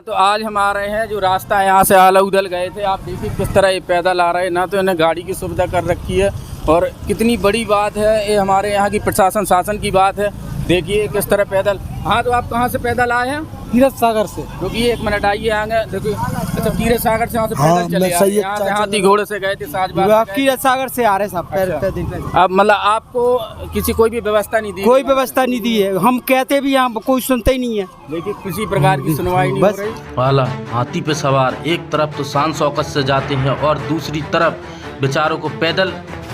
तो आज हम आ रहे हैं जो रास्ता है यहाँ से आला उदल गए थे। आप देखिए किस तरह ये पैदल आ रहे हैं, ना तो इन्हें गाड़ी की सुविधा कर रखी है और कितनी बड़ी बात है ये हमारे यहाँ की प्रशासन शासन की बात है। देखिए किस तरह पैदल। हाँ, तो आप कहाँ से पैदल आए हैं? तीरथ सागर से। क्योंकि 1 मिनट आइए आगे। देखिए अच्छा, तीरथ सागर से यहाँ से पैदल चले आए, यहाँ से हाथी घोड़े से गए थे साजबाग। तीरथ सागर से आ रहे सब। अब मतलब आपको किसी कोई भी व्यवस्था नहीं दी? कोई व्यवस्था नहीं दी है, हम कहते भी यहाँ कोई सुनते ही नहीं है। देखिए किसी प्रकार की सुनवाई नहीं हो रही। वाला हाथी पे सवार एक तरफ तो शान शौकत से जाते हैं और दूसरी तरफ बेचारों को पैदल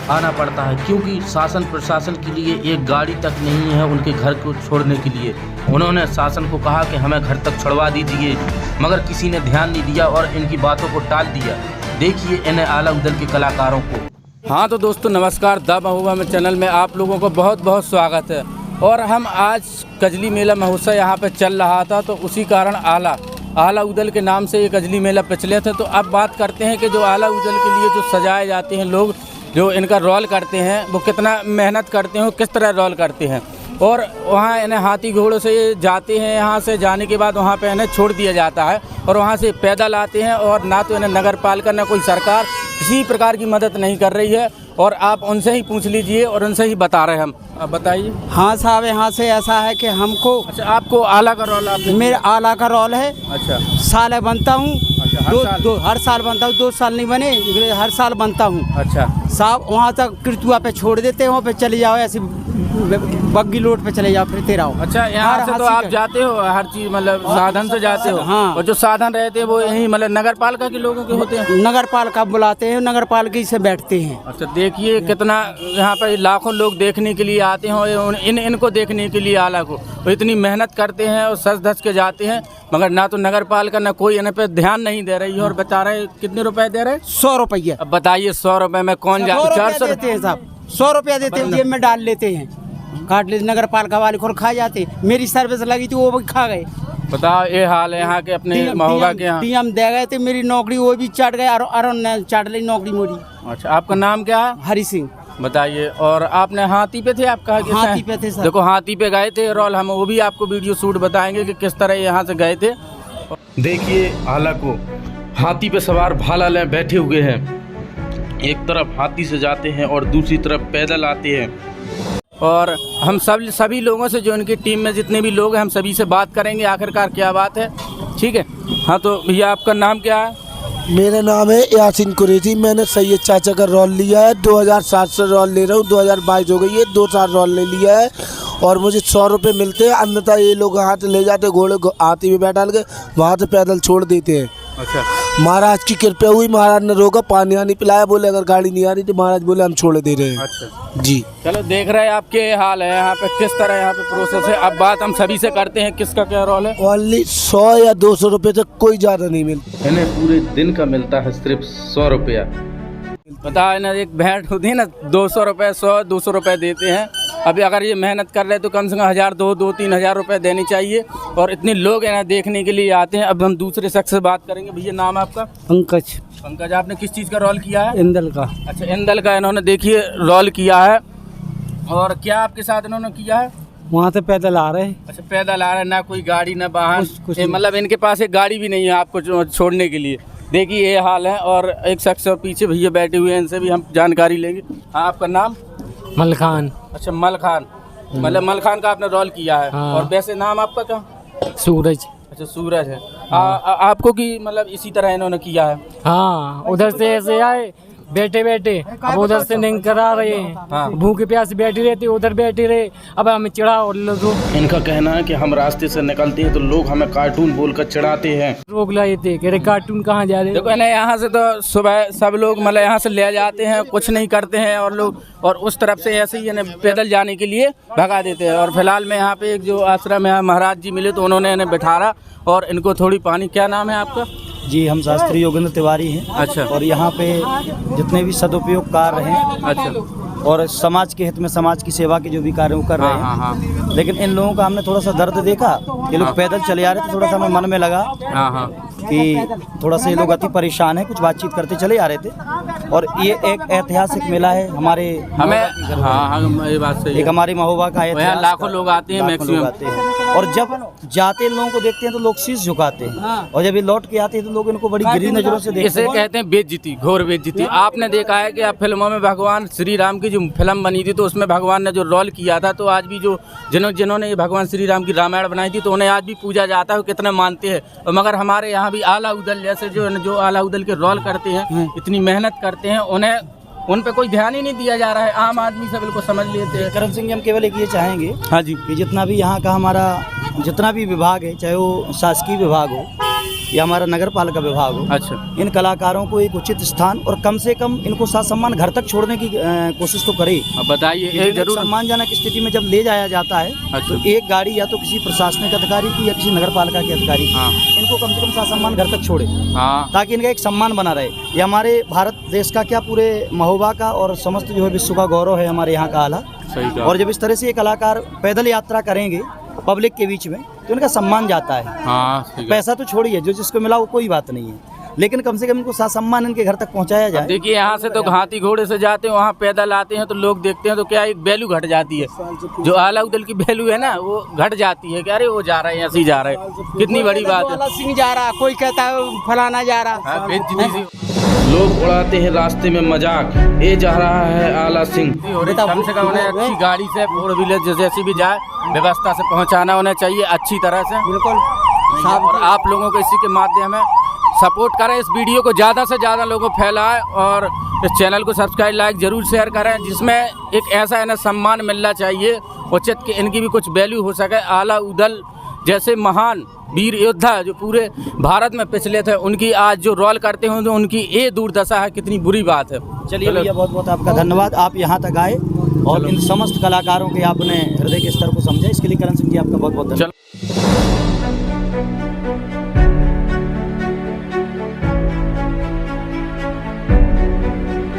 आना पड़ता है, क्योंकि शासन प्रशासन के लिए एक गाड़ी तक नहीं है उनके घर को छोड़ने के लिए। उन्होंने शासन को कहा कि हमें घर तक छुड़वा दीजिए, मगर किसी ने ध्यान नहीं दिया और इनकी बातों को टाल दिया। देखिए इन्हें आला उदल के कलाकारों को। हाँ तो दोस्तों नमस्कार, द महुआ में चैनल में आप लोगों को बहुत बहुत स्वागत है। और हम आज कजली मेला महोत्सव यहाँ पे चल रहा था, तो उसी कारण आला उदल के नाम से ये कजली मेला प्रचलित है। तो अब बात करते हैं कि जो आला उदल के लिए जो सजाए जाते हैं लोग, जो इनका रोल करते हैं, वो कितना मेहनत करते हैं, किस तरह रोल करते हैं। और वहाँ इन्हें हाथी घोड़ों से जाते हैं, यहाँ से जाने के बाद वहाँ पे इन्हें छोड़ दिया जाता है और वहाँ से पैदल आते हैं। और ना तो इन्हें नगर पालिका ना कोई सरकार किसी प्रकार की मदद नहीं कर रही है। और आप उनसे ही पूछ लीजिए और उनसे ही बता रहे हैं हम। आप बताइए। हाँ साहब, यहाँ से ऐसा है कि हमको अच्छा, आपको आला का रोल? मेरा आला का रोल है। अच्छा, साल बनता हूँ। अच्छा, हर साल बनता हूँ। 2 साल नहीं बने, हर साल बनता हूँ। अच्छा साहब, वहाँ तक कृतुआ पे छोड़ देते हैं, वहाँ पे चले जाओ, ऐसे बग्गी लोड पे चले जाओ, फिरते रहो। अच्छा, यहाँ से तो आप जाते हो हर चीज मतलब साधन से जाते हो? हाँ। और जो साधन रहते हैं वो यही मतलब नगर पालिका के लोगों के होते हैं? नगर पालिका बुलाते हैं, नगर पालिका से बैठते हैं। अच्छा, देखिए कितना यहाँ पर लाखों लोग देखने के लिए आते हैं और इनको देखने के लिए आला को वो इतनी मेहनत करते हैं और सज धज के जाते हैं, मगर ना तो नगर पालिका ना कोई इन पे ध्यान नहीं दे रही है। और बता रहे कितने रुपए दे रहे? 100 रुपये। अब बताइए 100 रुपए में कौन जाता? 400 देते हैं साहब, 100 रुपया देते हैं, जेब में डाल लेते हैं, काट लेते। नगर पालिका वाले को खा जाते। मेरी सर्विस लगी थी, वो भी खा गए। बताओ, ये हाल है यहाँ के अपने महोबा के यहाँ। डीएम दे गए थे मेरी नौकरी, वो भी चाट गए और अरुण ने चाट ली नौकरी मोरी। अच्छा, आपका नाम क्या है? हरी सिंह। बताइए। और आपने हाथी पे थे? आप कहा कि हाथी पे थे सर। देखो हाथी पे गए थे रोल, हम वो भी आपको वीडियो शूट बताएंगे कि किस तरह यहाँ से गए थे। देखिए आला को हाथी पे सवार भाला बैठे हुए हैं, एक तरफ हाथी से जाते हैं और दूसरी तरफ पैदल आते हैं। और हम सभी लोगों से, जो इनकी टीम में जितने भी लोग हैं, हम सभी से बात करेंगे आखिरकार क्या बात है। ठीक है। हाँ तो भैया आपका नाम क्या है? मेरा नाम है यासीन कुरैशी। मैंने सैयद चाचा का रोल लिया है। 2007 से रोल ले रहा हूँ, 2022 हो गई है, 2 साल रोल ले लिया है और मुझे 100 रुपये मिलते हैं। अन्यथा ये लोग हाथ ले जाते, घोड़े हाथी में बैठा के वहाँ से पैदल छोड़ देते हैं। अच्छा, महाराज की कृपा हुई, महाराज ने रोका, पानी आनी पिलाया, बोले अगर गाड़ी नहीं आ रही तो महाराज बोले हम छोड़ दे रहे हैं। अच्छा जी, चलो देख रहे हैं आपके हाल है यहाँ पे, किस तरह यहाँ पे प्रोसेस है। अब बात हम सभी से करते हैं, किसका क्या रोल है। ओनली 100 या 200 रुपये तक, कोई ज़्यादा नहीं मिलता। इन्हें पूरे दिन का मिलता है सिर्फ 100 रुपया। पता है ना, एक भेंट होती है ना, 200 रुपये, 100-200 रुपये देते हैं। अभी अगर ये मेहनत कर रहे हैं तो कम से कम 1000, 2-3 हज़ार रुपये देनी चाहिए। और इतने लोग है ना देखने के लिए आते हैं। अब हम दूसरे शख्स से बात करेंगे। भैया नाम आपका? पंकज। पंकज, आपने किस चीज़ का रोल किया है? इंदल का। अच्छा, इंदल का इन्होंने देखिए रोल किया है। और क्या आपके साथ इन्होंने किया है? वहाँ से पैदल आ रहे हैं। अच्छा, पैदल आ रहे हैं, ना कोई गाड़ी ना वाहन, कुछ मतलब इनके पास एक गाड़ी भी नहीं है आपको छोड़ने के लिए। देखिए ये हाल है। और एक शख्स और पीछे भैया बैठे हुए हैं, इनसे भी हम जानकारी लेंगे। हाँ, आपका नाम? मलखान। अच्छा, मलखान। मतलब मलखान का आपने रोल किया है। हाँ। और वैसे नाम आपका क्या? सूरज। अच्छा, सूरज है। आपको की मतलब इसी तरह इन्होंने किया है? हाँ, उधर से ऐसे आए बैठे बैठे, अब उधर से नहीं करा रहे हैं। हाँ। भूखे प्यास बैठी रहती, उधर बैठे रहे, अब हमें चिढ़ा और इनका कहना है कि हम रास्ते से निकलते हैं तो लोग हमें कार्टून बोलकर चिढ़ाते हैं। रोक लाए थे, कह रहे कार्टून कहाँ जा रहे। देखो ना, यहाँ से तो सुबह सब लोग मतलब यहाँ से ले जाते हैं, कुछ नहीं करते हैं और लोग, और उस तरफ से ऐसे ही पैदल जाने के लिए भगा देते हैं। और फिलहाल में यहाँ पे एक जो आश्रम है, महाराज जी मिले तो उन्होंने इन्हें बिठारा और इनको थोड़ी पानी। क्या नाम है आपका? जी, हम शास्त्री योगेंद्र तिवारी हैं। अच्छा। और यहाँ पे जितने भी सदुपयोग कार्य हैं, अच्छा, और समाज के हित में समाज की सेवा के जो भी कार्य वो कर रहे हैं। हाँ। लेकिन इन लोगों का हमने थोड़ा सा दर्द देखा, ये लोग पैदल चले आ रहे थे, थोड़ा सा हमें मन में लगा हाँ कि थोड़ा सा ये लोग अति परेशान है। कुछ बातचीत करते चले आ रहे थे, और ये एक ऐतिहासिक मेला है हमारे हमें हाँ ये बात सही एक है। हमारे महोबा का यहाँ ऐतिहास लाखों लोग आते हैं, लाखों मैक्सिमम लोग आते हैं और जब जाते हैं लोगों को देखते हैं तो लोग शीश झुकाते हैं और जब ये लौट के आते हैं तो लोग इनको बड़ी गिरी नजरों से देखते इसे हैं। कहते हैं बेइज्जती, घोर बेइज्जती। आपने देखा है कि आप फिल्मों में भगवान श्री राम की जो फिल्म बनी थी तो उसमें भगवान ने जो रोल किया था, तो आज भी जो जिन्होंने ये भगवान श्री राम की रामायण बनाई थी तो उन्हें आज भी पूजा जाता है, कितना मानते हैं। और मगर हमारे यहाँ भी आला उदल जैसे जो आला उदल के रोल करते हैं, इतनी मेहनत करते हैं, उन पे कोई ध्यान ही नहीं दिया जा रहा है। आम आदमी सब बिल्कुल समझ लेते हैं। करण सिंह जी, हम केवल एक ये चाहेंगे हाँ जी, कि जितना भी यहाँ का हमारा जितना भी विभाग है, चाहे वो शासकीय विभाग हो या हमारा नगर पालिका विभाग हो, अच्छा इन कलाकारों को एक उचित स्थान और कम से कम इनको साथ सम्मान घर तक छोड़ने की कोशिश तो करे। अब बताइए, एक जरूर जरूर सम्मानजनक स्थिति में जब ले जाया जाता है अच्छा। तो एक गाड़ी या तो किसी प्रशासनिक अधिकारी की या किसी नगर पालिका के अधिकारी की, हाँ। इनको कम से कम साथ सम्मान घर तक छोड़े हाँ ताकि इनका एक सम्मान बना रहे। ये हमारे भारत देश का क्या पूरे महोबा का और समस्त जो है विश्व का गौरव है हमारे यहाँ का आला। सही कहा। और जब इस तरह से ये कलाकार पैदल यात्रा करेंगे पब्लिक के बीच में तो इनका सम्मान जाता है। हाँ सही कहा। पैसा तो छोड़िए, जो जिसको मिला वो कोई बात नहीं है, लेकिन कम से कम इनको साथ सम्मान इनके घर तक पहुंचाया जाए। देखिए यहाँ से तो हाथी घोड़े से जाते हैं, वहाँ पैदल आते हैं तो लोग देखते हैं तो क्या एक वैल्यू घट जाती है, जो आला उदल की वैल्यू है ना वो घट जाती है कि अरे वो जा रहे हैं, ऐसे ही जा रहे हैं, कितनी बड़ी बात है। वाला सिंह जा रहा, कोई कहता है फलाना जा रहा। हाँ, बेइज्जती सी लोग उड़ाते हैं रास्ते में मजाक, ये जा रहा है आला सिंह। हो रही, कम से कम उन्हें अच्छी गाड़ी से 4 व्हीलर जैसी भी जाए व्यवस्था से पहुँचाना उन्हें चाहिए अच्छी तरह से। बिल्कुल और आप लोगों को इसी के माध्यम में सपोर्ट करें, इस वीडियो को ज़्यादा से ज़्यादा लोगों को फैलाएं और इस चैनल को सब्सक्राइब लाइक जरूर शेयर करें, जिसमें एक ऐसा इन्हें सम्मान मिलना चाहिए उचित कि इनकी भी कुछ वैल्यू हो सके। आला उदल जैसे महान वीर योद्धा जो पूरे भारत में पिछले थे, उनकी आज जो रोल करते हैं तो उनकी ये दुर्दशा है, कितनी बुरी बात है। चलिए भैया, बहुत बहुत आपका धन्यवाद, आप यहाँ तक आए और इन समस्त कलाकारों के आपने हृदय के स्तर को समझा, इसके लिए करण सिंह जी आपका बहुत बहुत धन्यवाद।